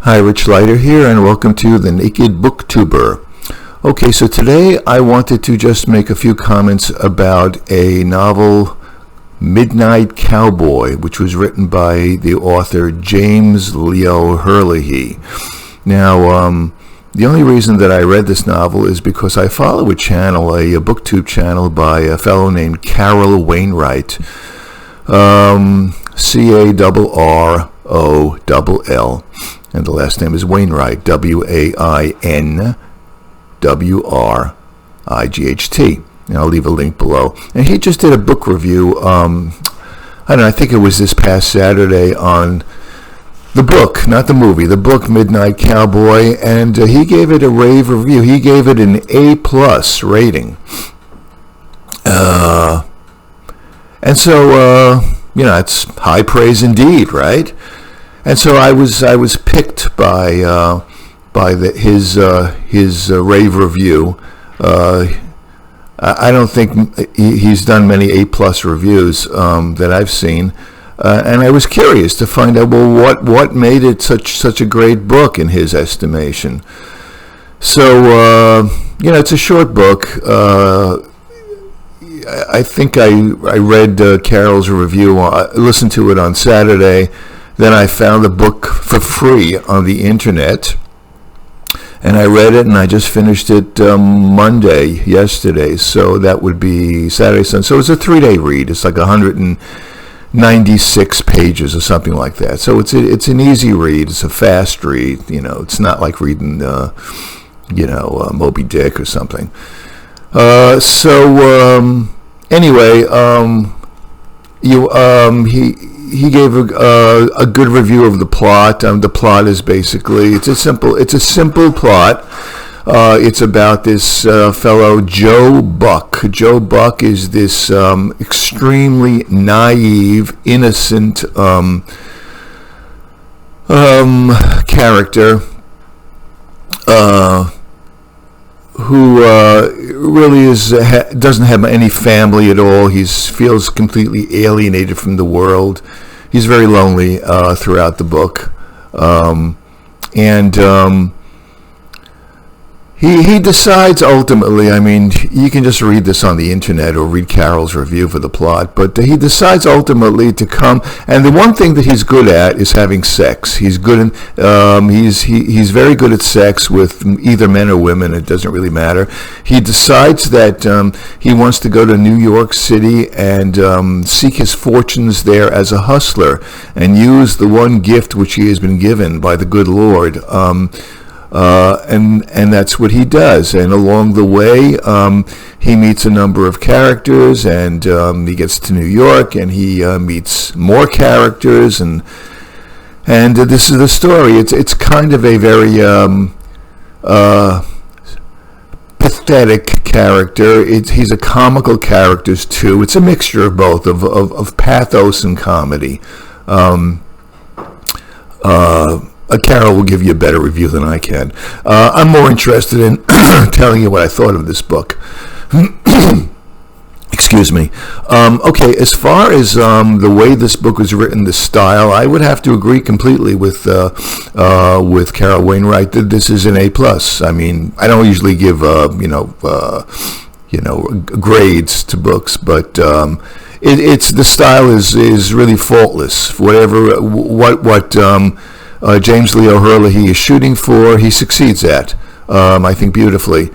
Hi, Rich Leiter here, and welcome to the Naked Booktuber. Okay, so today I wanted to just make a few comments about a novel, Midnight Cowboy, which was written by the author James Leo Herlihy. Now, the only reason that I read this novel is because I follow a channel, a booktube channel by a fellow named Carroll Wainright, Carroll, and the last name is Wainright, Wainwright. And I'll leave a link below. And he just did a book review, I think it was this past Saturday, on the book, not the movie, the book Midnight Cowboy, and he gave it a rave review. He gave it an A+ rating. And so, it's high praise indeed, right? And so I was picked by his rave review. I don't think he's done many A+ reviews that I've seen, and I was curious to find out, well, what made it such a great book in his estimation. So it's a short book. I think I read Carroll's review. I listened to it on Saturday. Then I found the book for free on the internet, and I read it, and I just finished it yesterday, so that would be Saturday, Sunday. So it's a 3-day read. It's like 196 pages or something like that. So it's an easy read. It's a fast read. It's not like reading, Moby Dick or something. Anyway, he gave a good review of the plot. The plot is basically it's a simple plot. It's about this fellow Joe Buck. Joe Buck is this extremely naive, innocent character who really doesn't have any family at all. He feels completely alienated from the world. He's very lonely throughout the book, He decides ultimately, you can just read this on the internet or read Carroll's review for the plot, but he decides ultimately to come, and the one thing that he's good at is having sex. He's good he's very good at sex with either men or women, it doesn't really matter. He decides that he wants to go to New York City and seek his fortunes there as a hustler and use the one gift which he has been given by the good Lord. And that's what he does. And along the way, he meets a number of characters, and he gets to New York, and he meets more characters, and this is the story. It's kind of a very pathetic character. He's a comical character too. It's a mixture of both, of pathos and comedy. Carroll will give you a better review than I can. I'm more interested in telling you what I thought of this book. Excuse me. Okay, as far as the way this book was written, the style, I would have to agree completely with Carroll Wainright that this is an A+. I don't usually give grades to books, but it's the style is really faultless. What James Leo Herlihy is shooting for, he succeeds at, I think, beautifully.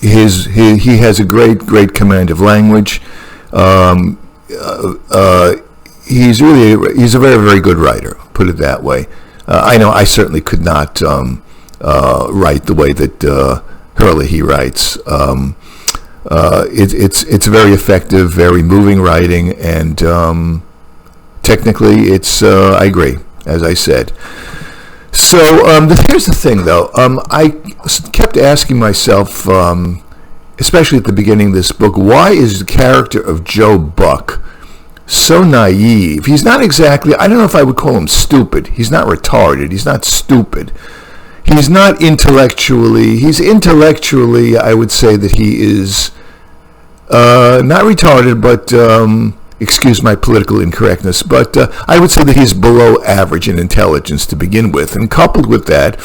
He has a great command of language. He's a very, very good writer, put it that way. I know I certainly could not write the way that Herlihy writes. It's very effective, very moving writing, and technically, I agree, as I said. So here's the thing, though. I kept asking myself, especially at the beginning of this book, why is the character of Joe Buck so naive? He's not exactly, I don't know if I would call him stupid. He's not retarded. He's not stupid. He's not intellectually, I would say that he is not retarded, but excuse my political incorrectness, but I would say that he's below average in intelligence to begin with. And coupled with that,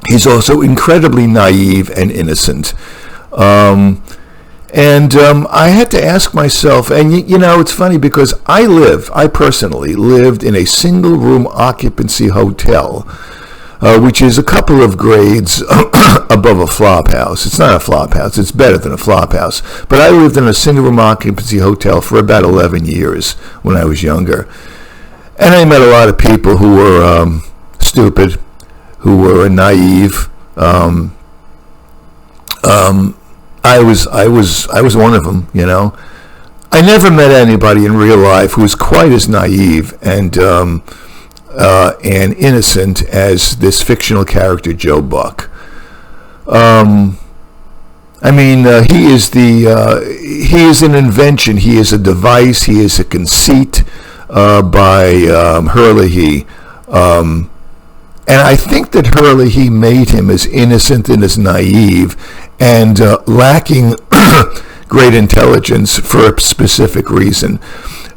he's also incredibly naive and innocent. I had to ask myself, and it's funny because I personally lived in a single-room occupancy hotel, which is a couple of grades above a flop house. It's not a flop house. It's better than a flop house. But I lived in a single-room occupancy hotel for about 11 years when I was younger. And I met a lot of people who were stupid, who were naive. I was one of them, I never met anybody in real life who was quite as naive and innocent as this fictional character Joe Buck. He is an invention. He is a device. He is a conceit by Herlihy. And I think that Herlihy made him as innocent and as naive and lacking great intelligence for a specific reason.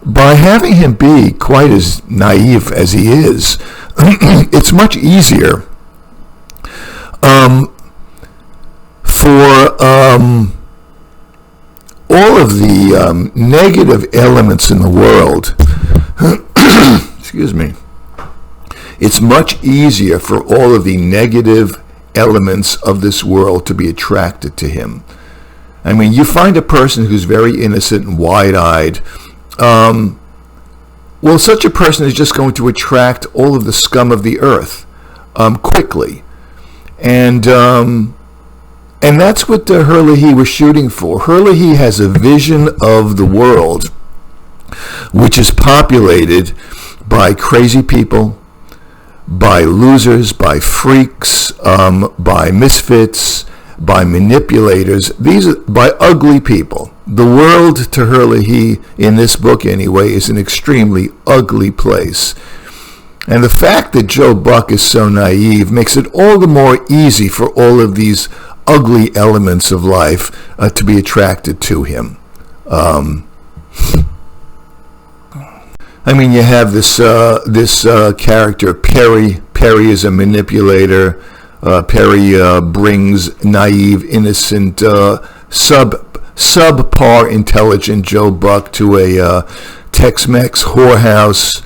By having him be quite as naive as he is, it's much easier for all of the negative elements in the world, excuse me, it's much easier for all of the negative elements of this world to be attracted to him. I mean, you find a person who's very innocent and wide-eyed, well, such a person is just going to attract all of the scum of the earth quickly. And that's what Herlihy was shooting for. Herlihy has a vision of the world which is populated by crazy people, by losers, by freaks, by misfits, by manipulators, by ugly people. The world, to Herlihy, in this book anyway, is an extremely ugly place. And the fact that Joe Buck is so naive makes it all the more easy for all of these ugly elements of life to be attracted to him. You have this character, Perry. Perry is a manipulator. Perry brings naive, innocent, subpar intelligent Joe Buck to a Tex-Mex whorehouse.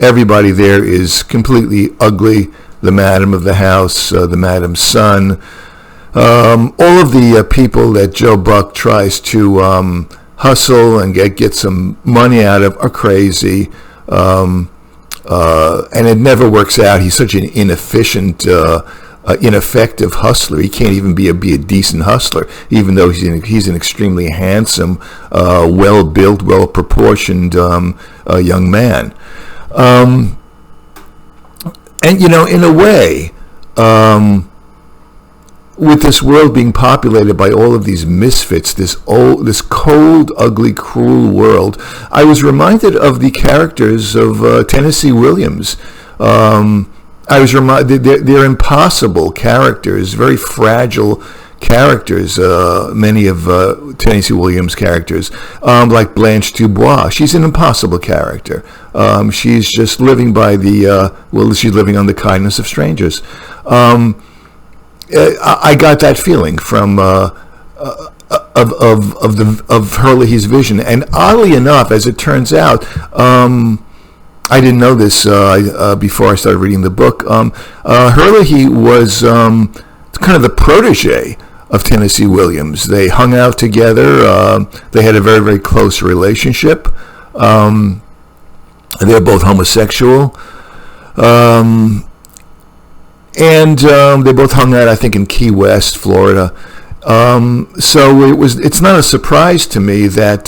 Everybody there is completely ugly. The madam of the house, the madam's son. All of the people that Joe Buck tries to hustle and get some money out of are crazy. And it never works out. He's such an inefficient, ineffective hustler. He can't even be a decent hustler, even though he's an extremely handsome, well-built, well-proportioned young man. In a way, with this world being populated by all of these misfits, this cold, ugly, cruel world, I was reminded of the characters of Tennessee Williams. I was reminded they're impossible characters, very fragile characters. Many of Tennessee Williams' characters, like Blanche Dubois, she's an impossible character. She's just living by she's living on the kindness of strangers. I got that feeling from of Herlihy's vision, and oddly enough, as it turns out, I didn't know this before I started reading the book. Herlihy was kind of the protege of Tennessee Williams. They hung out together. They had a very, very close relationship. They're both homosexual. And they both hung out, I think, in Key West, Florida. So it's not a surprise to me that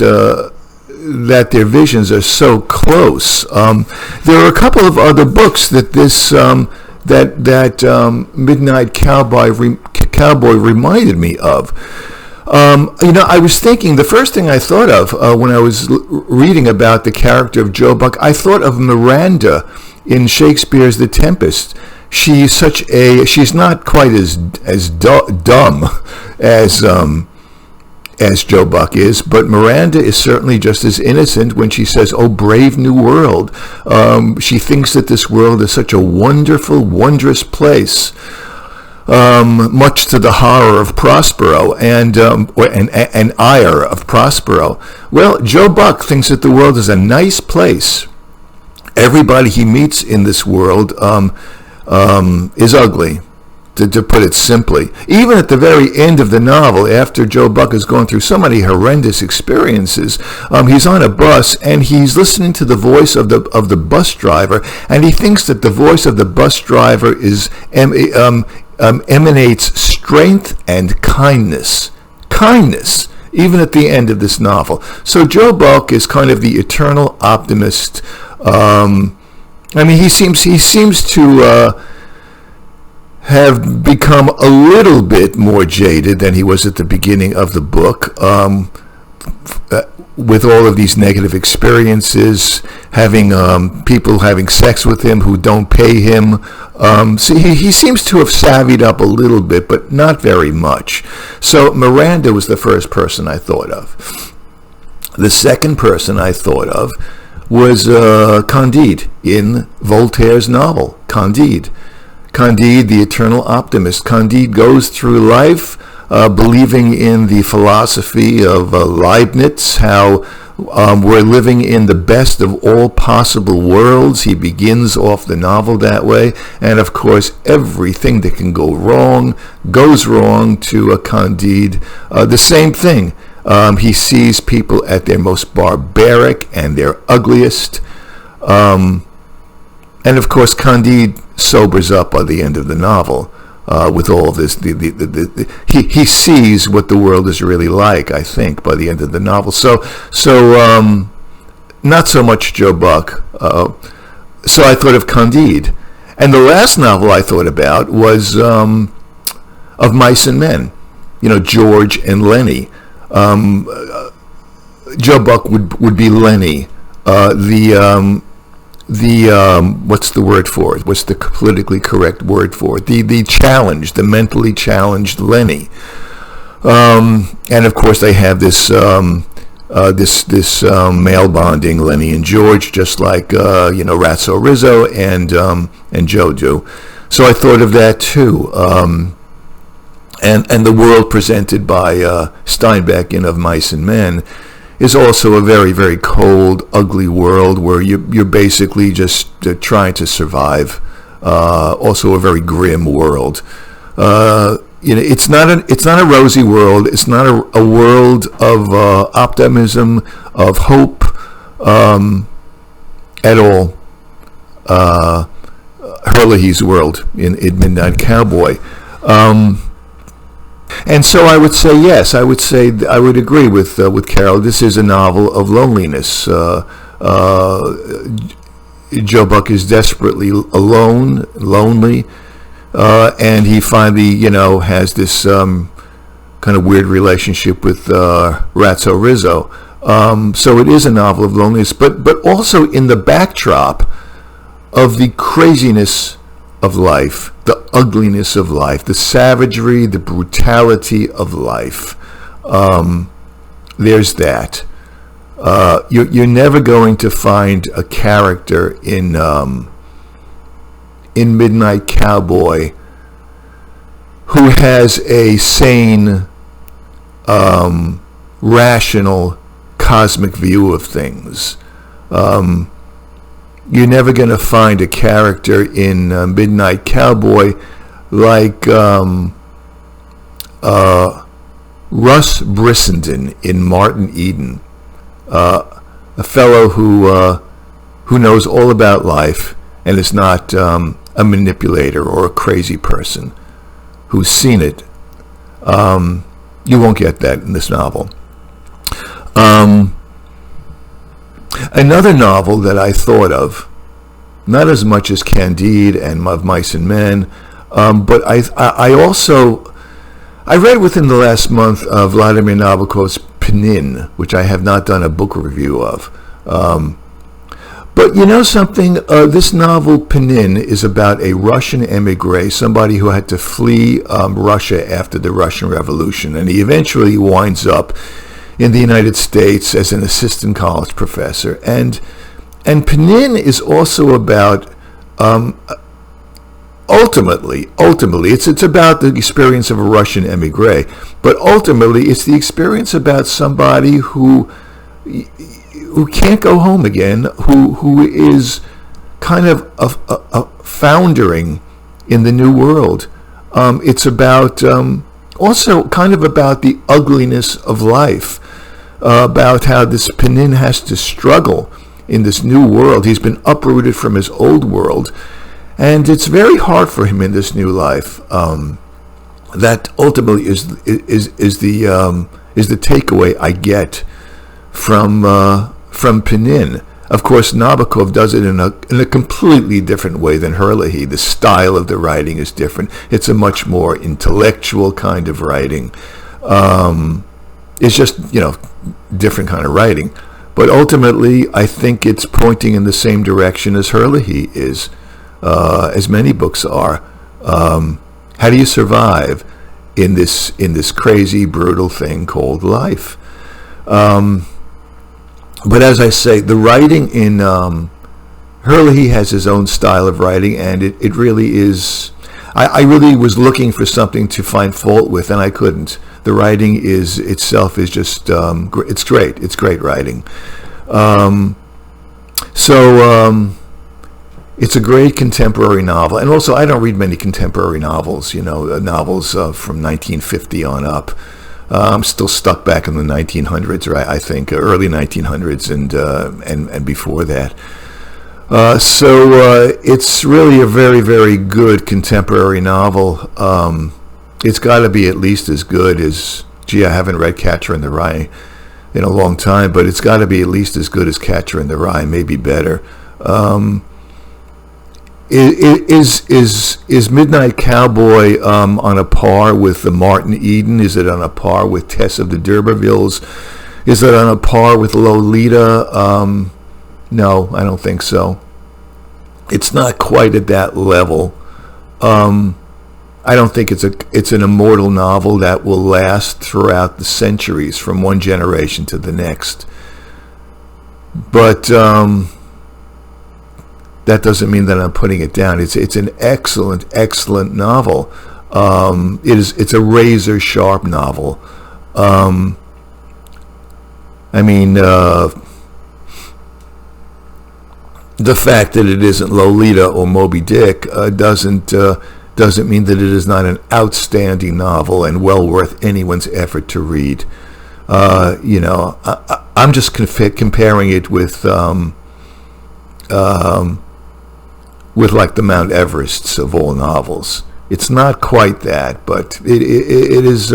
their visions are so close. There are a couple of other books that Midnight Cowboy reminded me of. I was thinking, the first thing I thought of when I was reading about the character of Joe Buck, I thought of Miranda in Shakespeare's The Tempest. She's not quite as dumb as as Joe Buck is, but Miranda is certainly just as innocent when she says, "Oh, brave new world." She thinks that this world is such a wonderful, wondrous place, much to the horror of Prospero and ire of Prospero. Well, Joe Buck thinks that the world is a nice place. Everybody he meets in this world is ugly, to put it simply. Even at the very end of the novel, after Joe Buck has gone through so many horrendous experiences, he's on a bus and he's listening to the voice of the bus driver, and he thinks that the voice of the bus driver emanates strength and kindness. Kindness, even at the end of this novel. So Joe Buck is kind of the eternal optimist. He seems to have become a little bit more jaded than he was at the beginning of the book, with all of these negative experiences, having people having sex with him who don't pay him. So he seems to have savvied up a little bit, but not very much. So Miranda was the first person I thought of. The second person I thought of was Candide in Voltaire's novel, Candide. Candide, the eternal optimist. Candide goes through life believing in the philosophy of Leibniz, how we're living in the best of all possible worlds. He begins off the novel that way, and of course everything that can go wrong goes wrong to Candide. The same thing. He sees people at their most barbaric and their ugliest. And of course, Candide sobers up by the end of the novel with all this. He sees what the world is really like, I think, by the end of the novel. So not so much Joe Buck. So I thought of Candide. And the last novel I thought about was Of Mice and Men. George and Lenny. Joe Buck would be Lenny. What's the word for it? What's the politically correct word for it? The challenged, the mentally challenged Lenny. And of course they have this male bonding, Lenny and George, just like Ratso Rizzo and Joe do. So I thought of that too. And the world presented by Steinbeck in Of Mice and Men is also a very, very cold, ugly world where you're basically just trying to survive. Also a very grim world. It's not a rosy world. It's not a world of optimism, of hope at all. Herlihy's world in Midnight Cowboy. And so I would say yes. I would agree with Carroll. This is a novel of loneliness. Joe Buck is desperately alone, lonely, and he finally, has this kind of weird relationship with Ratso Rizzo. So it is a novel of loneliness, but also in the backdrop of the craziness of life, the ugliness of life, the savagery, the brutality of life. There's that. You're never going to find a character in Midnight Cowboy who has a sane, rational, cosmic view of things. You're never going to find a character in Midnight Cowboy like Russ Brissenden in Martin Eden, a fellow who knows all about life and is not a manipulator or a crazy person, who's seen it. You won't get that in this novel. Another novel that I thought of, not as much as Candide and Of Mice and Men, but I read within the last month Vladimir Nabokov's Penin, which I have not done a book review of. But But you know something? This novel, Penin, is about a Russian emigre, somebody who had to flee Russia after the Russian Revolution, and he eventually winds up in the United States as an assistant college professor. And Penin is also about ultimately, it's about the experience of a Russian emigre, but ultimately it's the experience about somebody who can't go home again, who is kind of a foundering in the new world. It's about also kind of about the ugliness of life, about how this Penin has to struggle in this new world. He's been uprooted from his old world, and it's very hard for him in this new life. That ultimately is the takeaway I get from Penin. Of course, Nabokov does it in a completely different way than Herlihy. The style of the writing is different. It's a much more intellectual kind of writing. It's just, different kind of writing. But ultimately, I think it's pointing in the same direction as Herlihy is, as many books are. How do you survive in this crazy, brutal thing called life? But as I say, the writing in Herlihy has his own style of writing, and it really is. I really was looking for something to find fault with, and I couldn't. The writing itself is just it's great. It's great writing. It's a great contemporary novel, and also I don't read many contemporary novels. Novels from 1950 on up. I'm still stuck back in the 1900s, or I think early 1900s and before that. So it's really a very, very good contemporary novel. It's got to be at least as good as, I haven't read Catcher in the Rye in a long time, but it's got to be at least as good as Catcher in the Rye, maybe better. Is Midnight Cowboy on a par with the Martin Eden? Is it on a par with Tess of the D'Urbervilles? Is it on a par with Lolita? No, I don't think so. It's not quite at that level. I don't think it's an immortal novel that will last throughout the centuries from one generation to the next. But that doesn't mean that I'm putting it down. It's an excellent novel. It's a razor sharp novel. The fact that it isn't Lolita or Moby Dick doesn't mean that it is not an outstanding novel and well worth anyone's effort to read. I'm just comparing it with like the Mount Everests of all novels. It's not quite that, but it is.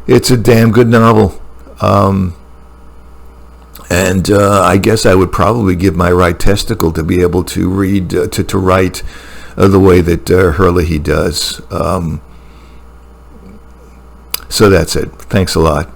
It's a damn good novel. And I guess I would probably give my right testicle to be able to read, to write the way that Herlihy does. So that's it. Thanks a lot.